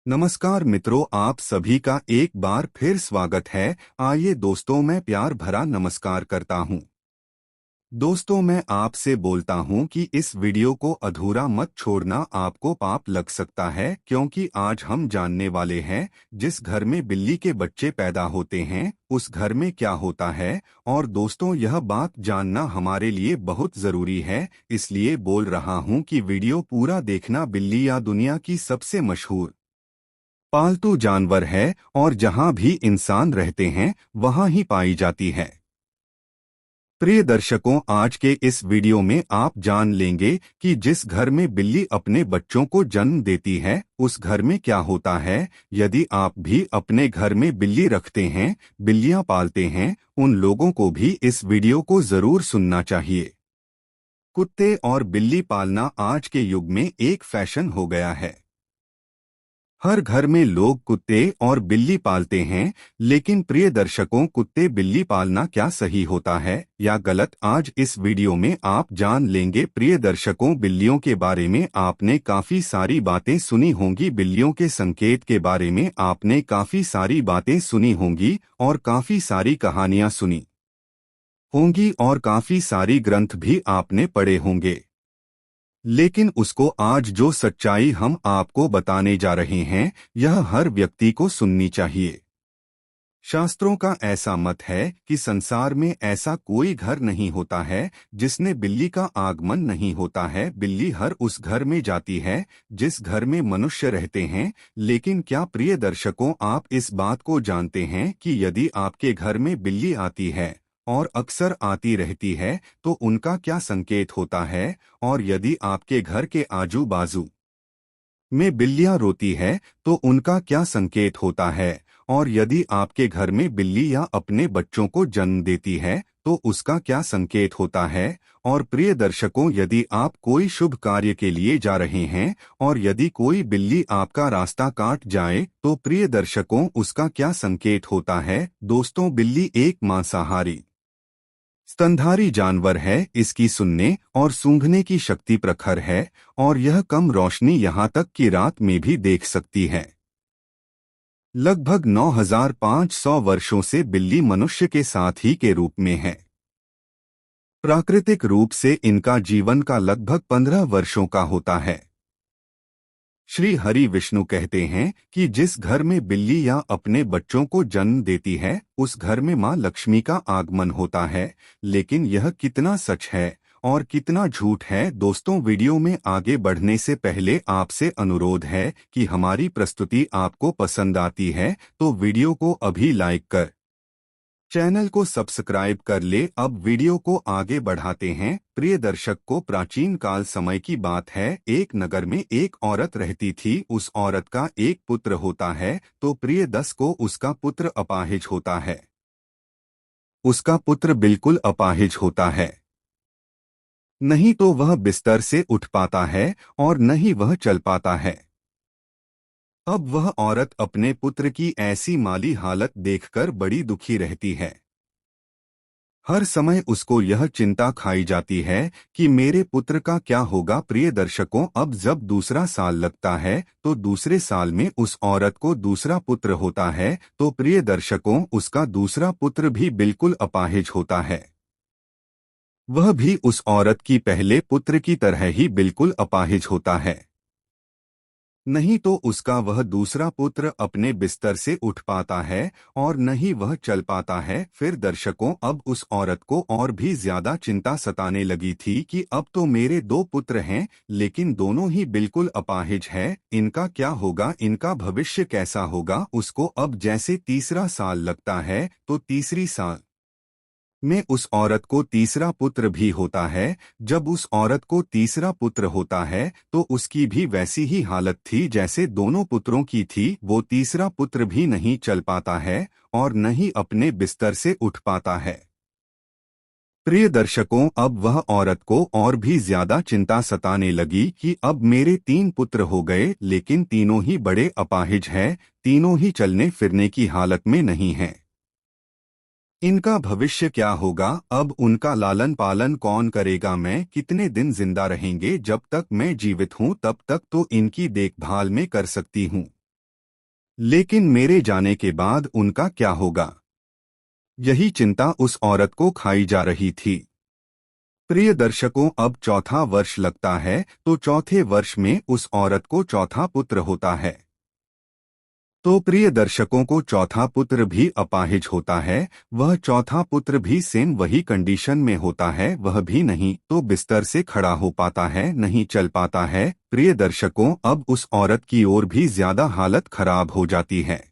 नमस्कार मित्रों, आप सभी का एक बार फिर स्वागत है। आइए दोस्तों, मैं प्यार भरा नमस्कार करता हूं। दोस्तों, मैं आपसे बोलता हूं कि इस वीडियो को अधूरा मत छोड़ना, आपको पाप लग सकता है, क्योंकि आज हम जानने वाले हैं जिस घर में बिल्ली के बच्चे पैदा होते हैं उस घर में क्या होता है। और दोस्तों, यह बात जानना हमारे लिए बहुत जरूरी है, इसलिए बोल रहा हूं कि वीडियो पूरा देखना। बिल्ली या दुनिया की सबसे मशहूर पालतू जानवर है और जहां भी इंसान रहते हैं वहां ही पाई जाती है। प्रिय दर्शकों, आज के इस वीडियो में आप जान लेंगे कि जिस घर में बिल्ली अपने बच्चों को जन्म देती है उस घर में क्या होता है। यदि आप भी अपने घर में बिल्ली रखते हैं, बिल्लियां पालते हैं, उन लोगों को भी इस वीडियो को जरूर सुनना चाहिए। कुत्ते और बिल्ली पालना आज के युग में एक फैशन हो गया है। हर घर में लोग कुत्ते और बिल्ली पालते हैं, लेकिन प्रिय दर्शकों, कुत्ते बिल्ली पालना क्या सही होता है या गलत, आज इस वीडियो में आप जान लेंगे। प्रिय दर्शकों, बिल्लियों के बारे में आपने काफी सारी बातें सुनी होंगी, बिल्लियों के संकेत के बारे में आपने काफी सारी बातें सुनी होंगी और काफी सारी कहानियां सुनी होंगी और काफी सारी ग्रंथ भी आपने पढ़े होंगे। लेकिन उसको आज जो सच्चाई हम आपको बताने जा रहे हैं, यह हर व्यक्ति को सुननी चाहिए। शास्त्रों का ऐसा मत है कि संसार में ऐसा कोई घर नहीं होता है जिसने बिल्ली का आगमन नहीं होता है। बिल्ली हर उस घर में जाती है जिस घर में मनुष्य रहते हैं। लेकिन क्या प्रिय दर्शकों, आप इस बात को जानते हैं कि यदि आपके घर में बिल्ली आती है और अक्सर आती रहती है तो उनका क्या संकेत होता है। और यदि आपके घर के आजू बाजू में बिल्लियां रोती है तो उनका क्या संकेत होता है। और यदि आपके घर में बिल्ली या अपने बच्चों को जन्म देती है तो उसका क्या संकेत होता है। और प्रिय दर्शकों, यदि आप कोई शुभ कार्य के लिए जा रहे हैं और यदि कोई बिल्ली आपका रास्ता काट जाए तो प्रिय दर्शकों, उसका क्या संकेत होता है। दोस्तों, बिल्ली एक मांसाहारी स्तनधारी जानवर है। इसकी सुनने और सूंघने की शक्ति प्रखर है और यह कम रोशनी यहाँ तक कि रात में भी देख सकती है। लगभग 9500 वर्षों से बिल्ली मनुष्य के साथ ही के रूप में है। प्राकृतिक रूप से इनका जीवन का लगभग 15 वर्षों का होता है। श्री हरि विष्णु कहते हैं कि जिस घर में बिल्ली या अपने बच्चों को जन्म देती है उस घर में मां लक्ष्मी का आगमन होता है। लेकिन यह कितना सच है और कितना झूठ है। दोस्तों, वीडियो में आगे बढ़ने से पहले आपसे अनुरोध है कि हमारी प्रस्तुति आपको पसंद आती है तो वीडियो को अभी लाइक कर चैनल को सब्सक्राइब कर ले। अब वीडियो को आगे बढ़ाते हैं। प्रिय दर्शक को प्राचीन काल समय की बात है। एक नगर में एक औरत रहती थी। उस औरत का एक पुत्र होता है तो प्रिय दस को उसका पुत्र अपाहिज होता है। उसका पुत्र बिल्कुल अपाहिज होता है। नहीं तो वह बिस्तर से उठ पाता है और न ही वह चल पाता है। अब वह औरत अपने पुत्र की ऐसी माली हालत देखकर बड़ी दुखी रहती है। हर समय उसको यह चिंता खाई जाती है कि मेरे पुत्र का क्या होगा। प्रिय दर्शकों, अब जब दूसरा साल लगता है तो दूसरे साल में उस औरत को दूसरा पुत्र होता है तो प्रिय दर्शकों, उसका दूसरा पुत्र भी बिल्कुल अपाहिज होता है। वह भी उस औरत की पहले पुत्र की तरह ही बिल्कुल अपाहिज होता है। नहीं तो उसका वह दूसरा पुत्र अपने बिस्तर से उठ पाता है और न ही वह चल पाता है। फिर दर्शकों, अब उस औरत को और भी ज्यादा चिंता सताने लगी थी कि अब तो मेरे दो पुत्र हैं लेकिन दोनों ही बिल्कुल अपाहिज हैं। इनका क्या होगा, इनका भविष्य कैसा होगा। उसको अब जैसे तीसरा साल लगता है तो तीसरी साल में उस औरत को तीसरा पुत्र भी होता है। जब उस औरत को तीसरा पुत्र होता है तो उसकी भी वैसी ही हालत थी जैसे दोनों पुत्रों की थी। वो तीसरा पुत्र भी नहीं चल पाता है और न ही अपने बिस्तर से उठ पाता है। प्रिय दर्शकों, अब वह औरत को और भी ज्यादा चिंता सताने लगी कि अब मेरे तीन पुत्र हो गए लेकिन तीनों ही बड़े अपाहिज हैं, तीनों ही चलने फिरने की हालत में नहीं हैं। इनका भविष्य क्या होगा, अब उनका लालन पालन कौन करेगा, मैं कितने दिन जिंदा रहेंगे। जब तक मैं जीवित हूँ तब तक तो इनकी देखभाल मैं कर सकती हूँ। लेकिन मेरे जाने के बाद उनका क्या होगा? यही चिंता उस औरत को खाई जा रही थी। प्रिय दर्शकों, अब चौथा वर्ष लगता है तो चौथे वर्ष में उस औरत को चौथा पुत्र होता है। तो प्रिय दर्शकों को चौथा पुत्र भी अपाहिज होता है। वह चौथा पुत्र भी सेम वही कंडीशन में होता है, वह भी नहीं तो बिस्तर से खड़ा हो पाता है, नहीं चल पाता है। प्रिय दर्शकों, अब उस औरत की और भी ज्यादा हालत खराब हो जाती है।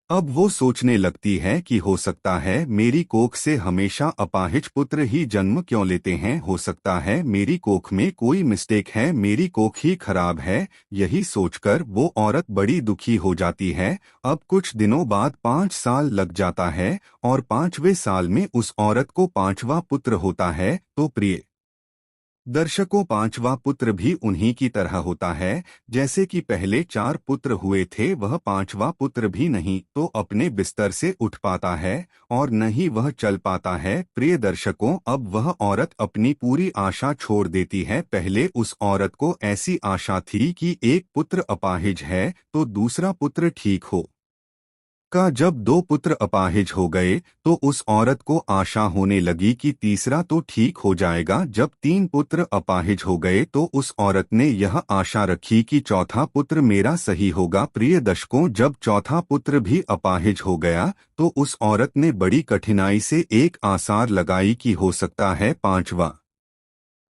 अब वो सोचने लगती है कि हो सकता है मेरी कोख से हमेशा अपाहिज पुत्र ही जन्म क्यों लेते हैं, हो सकता है मेरी कोख में कोई मिस्टेक है, मेरी कोख ही खराब है। यही सोचकर वो औरत बड़ी दुखी हो जाती है। अब कुछ दिनों बाद 5 साल लग जाता है और 5वें साल में उस औरत को 5वां पुत्र होता है। तो प्रिय दर्शकों, 5वां पुत्र भी उन्हीं की तरह होता है जैसे कि पहले 4 पुत्र हुए थे। वह 5वां पुत्र भी नहीं तो अपने बिस्तर से उठ पाता है और न ही वह चल पाता है। प्रिय दर्शकों, अब वह औरत अपनी पूरी आशा छोड़ देती है। पहले उस औरत को ऐसी आशा थी कि एक पुत्र अपाहिज है तो दूसरा पुत्र ठीक हो का। जब 2 पुत्र अपाहिज हो गए तो उस औरत को आशा होने लगी कि तीसरा तो ठीक हो जाएगा। जब 3 पुत्र अपाहिज हो गए तो उस औरत ने यह आशा रखी कि चौथा पुत्र मेरा सही होगा। प्रिय दर्शकों, जब चौथा पुत्र भी अपाहिज हो गया तो उस औरत ने बड़ी कठिनाई से एक आसार लगाई कि हो सकता है 5वां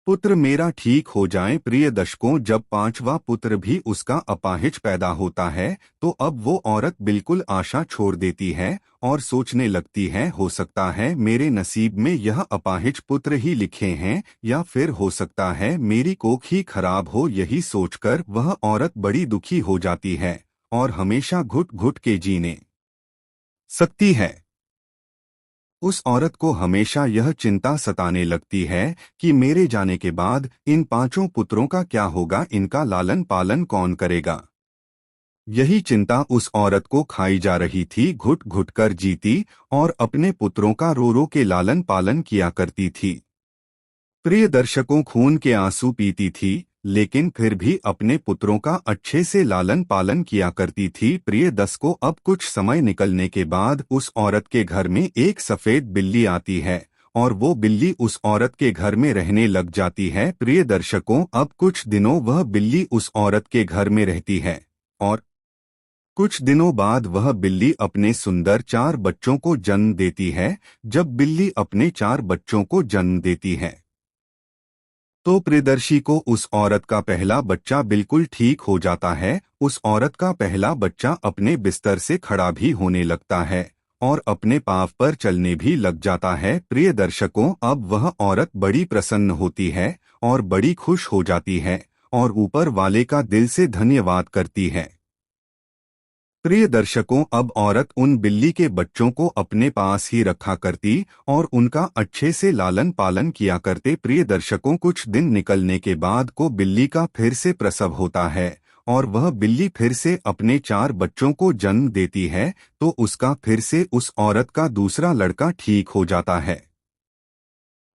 पुत्र मेरा ठीक हो जाए। प्रिय दर्शकों, जब 5वां पुत्र भी उसका अपाहिज पैदा होता है तो अब वो औरत बिल्कुल आशा छोड़ देती है और सोचने लगती है हो सकता है मेरे नसीब में यह अपाहिज पुत्र ही लिखे हैं या फिर हो सकता है मेरी कोख ही खराब हो। यही सोचकर वह औरत बड़ी दुखी हो जाती है और हमेशा घुट घुट के जीने सकती है। उस औरत को हमेशा यह चिंता सताने लगती है कि मेरे जाने के बाद इन 5 पुत्रों का क्या होगा, इनका लालन पालन कौन करेगा। यही चिंता उस औरत को खाई जा रही थी। घुट घुट कर जीती और अपने पुत्रों का रो रो के लालन पालन किया करती थी। प्रिय दर्शकों, खून के आंसू पीती थी लेकिन फिर भी अपने पुत्रों का अच्छे से लालन पालन किया करती थी। प्रिय दस को अब कुछ समय निकलने के बाद उस औरत के घर में एक सफेद बिल्ली आती है और वो बिल्ली उस औरत के घर में रहने लग जाती है। प्रिय दर्शकों, अब कुछ दिनों वह बिल्ली उस औरत के घर में रहती है और कुछ दिनों बाद वह बिल्ली अपने सुंदर 4 बच्चों को जन्म देती है। जब बिल्ली अपने 4 बच्चों को जन्म देती है तो प्रियदर्शी को उस औरत का पहला बच्चा बिल्कुल ठीक हो जाता है। उस औरत का पहला बच्चा अपने बिस्तर से खड़ा भी होने लगता है और अपने पाँव पर चलने भी लग जाता है। प्रिय दर्शकों, अब वह औरत बड़ी प्रसन्न होती है और बड़ी खुश हो जाती है और ऊपर वाले का दिल से धन्यवाद करती है। प्रिय दर्शकों, अब औरत उन बिल्ली के बच्चों को अपने पास ही रखा करती और उनका अच्छे से लालन पालन किया करते। प्रिय दर्शकों, कुछ दिन निकलने के बाद को बिल्ली का फिर से प्रसव होता है और वह बिल्ली फिर से अपने 4 बच्चों को जन्म देती है तो उसका फिर से उस औरत का दूसरा लड़का ठीक हो जाता है।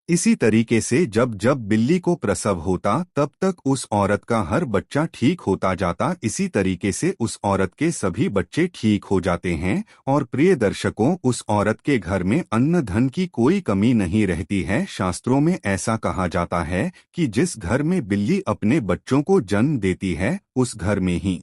इसी तरीके से जब जब बिल्ली को प्रसव होता तब तक उस औरत का हर बच्चा ठीक होता जाता। इसी तरीके से उस औरत के सभी बच्चे ठीक हो जाते हैं और प्रिय दर्शकों, उस औरत के घर में अन्न धन की कोई कमी नहीं रहती है। शास्त्रों में ऐसा कहा जाता है कि जिस घर में बिल्ली अपने बच्चों को जन्म देती है उस घर में ही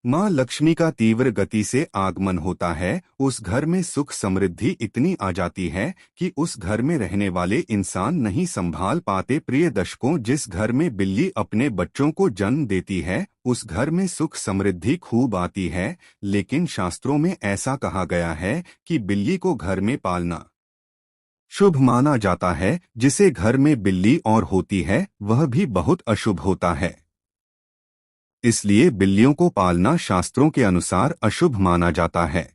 माँ लक्ष्मी का तीव्र गति से आगमन होता है। उस घर में सुख समृद्धि इतनी आ जाती है कि उस घर में रहने वाले इंसान नहीं संभाल पाते। प्रिय दर्शकों, जिस घर में बिल्ली अपने बच्चों को जन्म देती है उस घर में सुख समृद्धि खूब आती है। लेकिन शास्त्रों में ऐसा कहा गया है कि बिल्ली को घर में पालना शुभ माना जाता है। जिसे घर में बिल्ली और होती है वह भी बहुत अशुभ होता है। इसलिए बिल्लियों को पालना शास्त्रों के अनुसार अशुभ माना जाता है।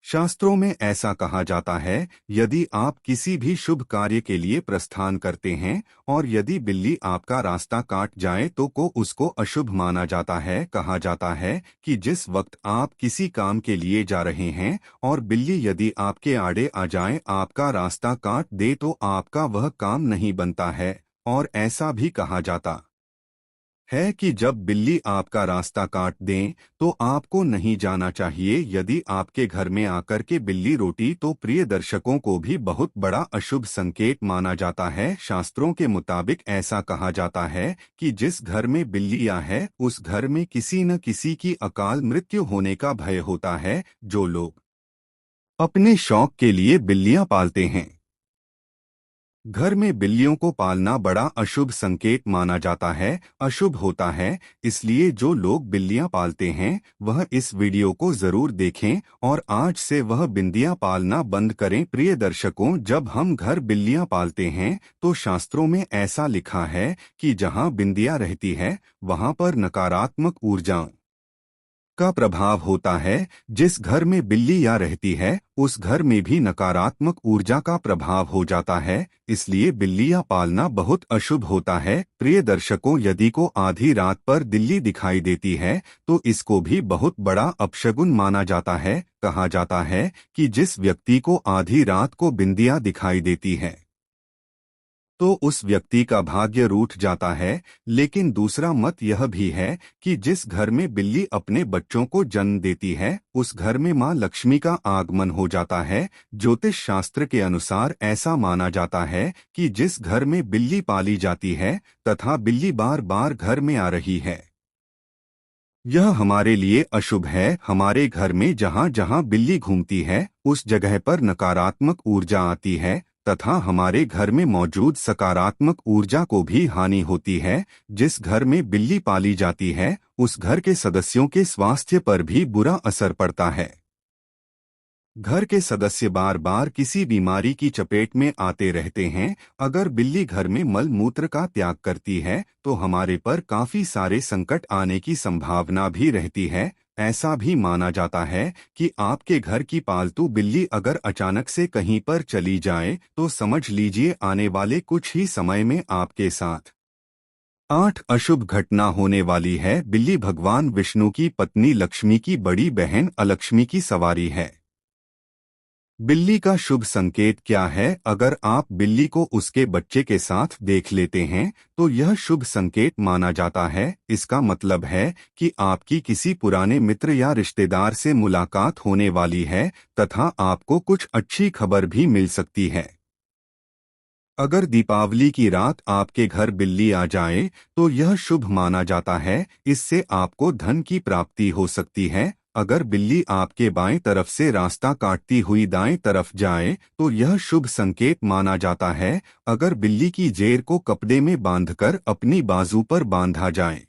शास्त्रों में ऐसा कहा जाता है, यदि आप किसी भी शुभ कार्य के लिए प्रस्थान करते हैं और यदि बिल्ली आपका रास्ता काट जाए तो को उसको अशुभ माना जाता है। कहा जाता है कि जिस वक्त आप किसी काम के लिए जा रहे हैं और बिल्ली यदि आपके आड़े आ जाए, आपका रास्ता काट दे तो आपका वह काम नहीं बनता है। और ऐसा भी कहा जाता है कि जब बिल्ली आपका रास्ता काट दें तो आपको नहीं जाना चाहिए। यदि आपके घर में आकर के बिल्ली रोटी तो प्रिय दर्शकों को भी बहुत बड़ा अशुभ संकेत माना जाता है। शास्त्रों के मुताबिक ऐसा कहा जाता है कि जिस घर में बिल्लियां हैं उस घर में किसी न किसी की अकाल मृत्यु होने का भय होता है। जो लोग अपने शौक के लिए बिल्लियां पालते हैं, घर में बिल्लियों को पालना बड़ा अशुभ संकेत माना जाता है, अशुभ होता है। इसलिए जो लोग बिल्लियां पालते हैं वह इस वीडियो को जरूर देखें और आज से वह बिल्लियां पालना बंद करें। प्रिय दर्शकों, जब हम घर बिल्लियां पालते हैं तो शास्त्रों में ऐसा लिखा है कि जहां बिल्लियां रहती है वहां पर नकारात्मक ऊर्जा का प्रभाव होता है। जिस घर में बिल्लियां रहती है उस घर में भी नकारात्मक ऊर्जा का प्रभाव हो जाता है। इसलिए बिल्लियां पालना बहुत अशुभ होता है। प्रिय दर्शकों, यदि को आधी रात पर बिल्ली दिखाई देती है तो इसको भी बहुत बड़ा अपशगुन माना जाता है। कहा जाता है कि जिस व्यक्ति को आधी रात को बिंदियां दिखाई देती है तो उस व्यक्ति का भाग्य रूठ जाता है। लेकिन दूसरा मत यह भी है कि जिस घर में बिल्ली अपने बच्चों को जन्म देती है उस घर में मां लक्ष्मी का आगमन हो जाता है। ज्योतिष शास्त्र के अनुसार ऐसा माना जाता है कि जिस घर में बिल्ली पाली जाती है तथा बिल्ली बार बार घर में आ रही है, यह हमारे लिए अशुभ है। हमारे घर में जहाँ जहाँ बिल्ली घूमती है उस जगह पर नकारात्मक ऊर्जा आती है तथा हमारे घर में मौजूद सकारात्मक ऊर्जा को भी हानि होती है। जिस घर में बिल्ली पाली जाती है उस घर के सदस्यों के स्वास्थ्य पर भी बुरा असर पड़ता है। घर के सदस्य बार बार किसी बीमारी की चपेट में आते रहते हैं। अगर बिल्ली घर में मल मूत्र का त्याग करती है तो हमारे पर काफी सारे संकट आने की संभावना भी रहती है। ऐसा भी माना जाता है कि आपके घर की पालतू बिल्ली अगर अचानक से कहीं पर चली जाए तो समझ लीजिए आने वाले कुछ ही समय में आपके साथ 8 अशुभ घटना होने वाली है। बिल्ली भगवान विष्णु की पत्नी लक्ष्मी की बड़ी बहन अलक्ष्मी की सवारी है। बिल्ली का शुभ संकेत क्या है? अगर आप बिल्ली को उसके बच्चे के साथ देख लेते हैं तो यह शुभ संकेत माना जाता है। इसका मतलब है कि आपकी किसी पुराने मित्र या रिश्तेदार से मुलाकात होने वाली है तथा आपको कुछ अच्छी खबर भी मिल सकती है। अगर दीपावली की रात आपके घर बिल्ली आ जाए तो यह शुभ माना जाता है। इससे आपको धन की प्राप्ति हो सकती है। अगर बिल्ली आपके बाएं तरफ से रास्ता काटती हुई दाएं तरफ जाए तो यह शुभ संकेत माना जाता है। अगर बिल्ली की जेर को कपड़े में बांधकर अपनी बाजू पर बांधा जाए,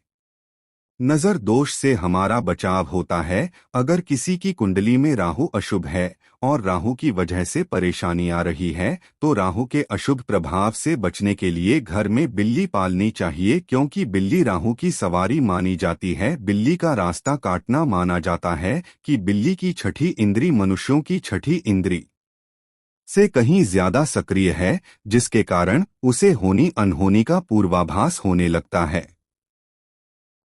नजर दोष से हमारा बचाव होता है। अगर किसी की कुंडली में राहु अशुभ है और राहु की वजह से परेशानी आ रही है तो राहु के अशुभ प्रभाव से बचने के लिए घर में बिल्ली पालनी चाहिए, क्योंकि बिल्ली राहु की सवारी मानी जाती है। बिल्ली का रास्ता काटना माना जाता है कि बिल्ली की छठी इंद्री मनुष्यों की छठी इंद्री से कहीं ज्यादा सक्रिय है, जिसके कारण उसे होनी अनहोनी का पूर्वाभास होने लगता है।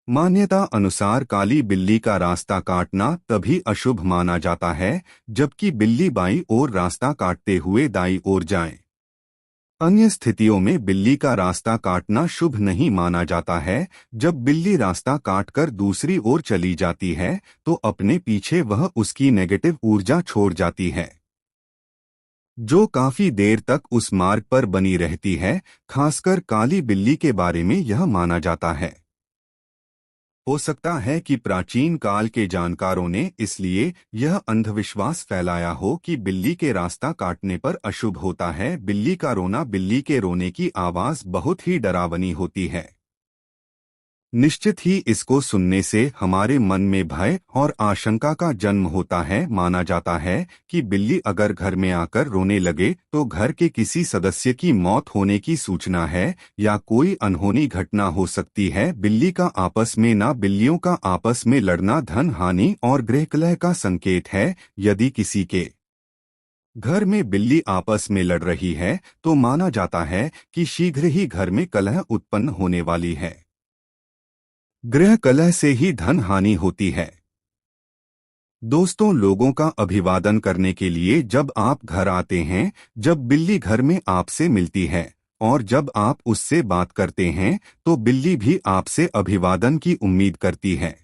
मान्यता अनुसार काली बिल्ली का रास्ता काटना तभी अशुभ माना जाता है जबकि बिल्ली बाईं ओर रास्ता काटते हुए दाईं ओर जाए। अन्य स्थितियों में बिल्ली का रास्ता काटना शुभ नहीं माना जाता है। जब बिल्ली रास्ता काटकर दूसरी ओर चली जाती है तो अपने पीछे वह उसकी नेगेटिव ऊर्जा छोड़ जाती है, जो काफी देर तक उस मार्ग पर बनी रहती है। खासकर काली बिल्ली के बारे में यह माना जाता है। हो सकता है कि प्राचीन काल के जानकारों ने इसलिए यह अंधविश्वास फैलाया हो कि बिल्ली के रास्ता काटने पर अशुभ होता है। बिल्ली का रोना, बिल्ली के रोने की आवाज बहुत ही डरावनी होती है। निश्चित ही इसको सुनने से हमारे मन में भय और आशंका का जन्म होता है। माना जाता है कि बिल्ली अगर घर में आकर रोने लगे तो घर के किसी सदस्य की मौत होने की सूचना है या कोई अनहोनी घटना हो सकती है। बिल्ली का आपस में ना बिल्लियों का आपस में लड़ना धन हानि और गृहकलह का संकेत है। यदि किसी के घर में बिल्ली आपस में लड़ रही है तो माना जाता है कि शीघ्र ही घर में कलह उत्पन्न होने वाली है। गृह कलह से ही धन हानि होती है। दोस्तों, लोगों का अभिवादन करने के लिए जब आप घर आते हैं, जब बिल्ली घर में आपसे मिलती है और जब आप उससे बात करते हैं तो बिल्ली भी आपसे अभिवादन की उम्मीद करती है।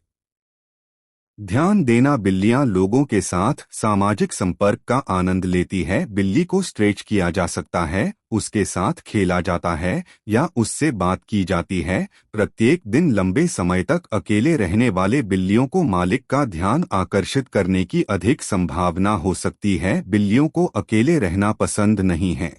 ध्यान देना, बिल्लियां लोगों के साथ सामाजिक संपर्क का आनंद लेती है। बिल्ली को स्ट्रेच किया जा सकता है, उसके साथ खेला जाता है या उससे बात की जाती है। प्रत्येक दिन लंबे समय तक अकेले रहने वाले बिल्लियों को मालिक का ध्यान आकर्षित करने की अधिक संभावना हो सकती है। बिल्लियों को अकेले रहना पसंद नहीं है।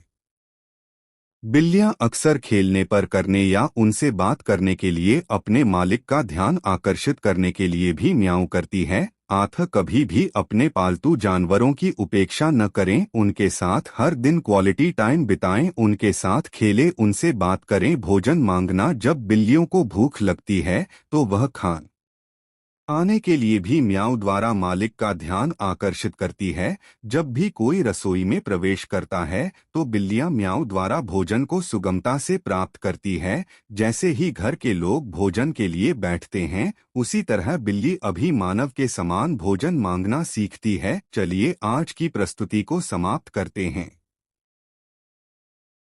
बिल्लियां अक्सर खेलने पर करने या उनसे बात करने के लिए अपने मालिक का ध्यान आकर्षित करने के लिए भी म्याऊं करती है। कभी भी अपने पालतू जानवरों की उपेक्षा न करें, उनके साथ हर दिन क्वालिटी टाइम बिताएं, उनके साथ खेलें, उनसे बात करें। भोजन मांगना, जब बिल्लियों को भूख लगती है तो वह आने के लिए भी म्याऊं द्वारा मालिक का ध्यान आकर्षित करती है। जब भी कोई रसोई में प्रवेश करता है तो बिल्लियां म्याऊं द्वारा भोजन को सुगमता से प्राप्त करती है। जैसे ही घर के लोग भोजन के लिए बैठते हैं, उसी तरह बिल्ली अभी मानव के समान भोजन मांगना सीखती है। चलिए आज की प्रस्तुति को समाप्त करते हैं।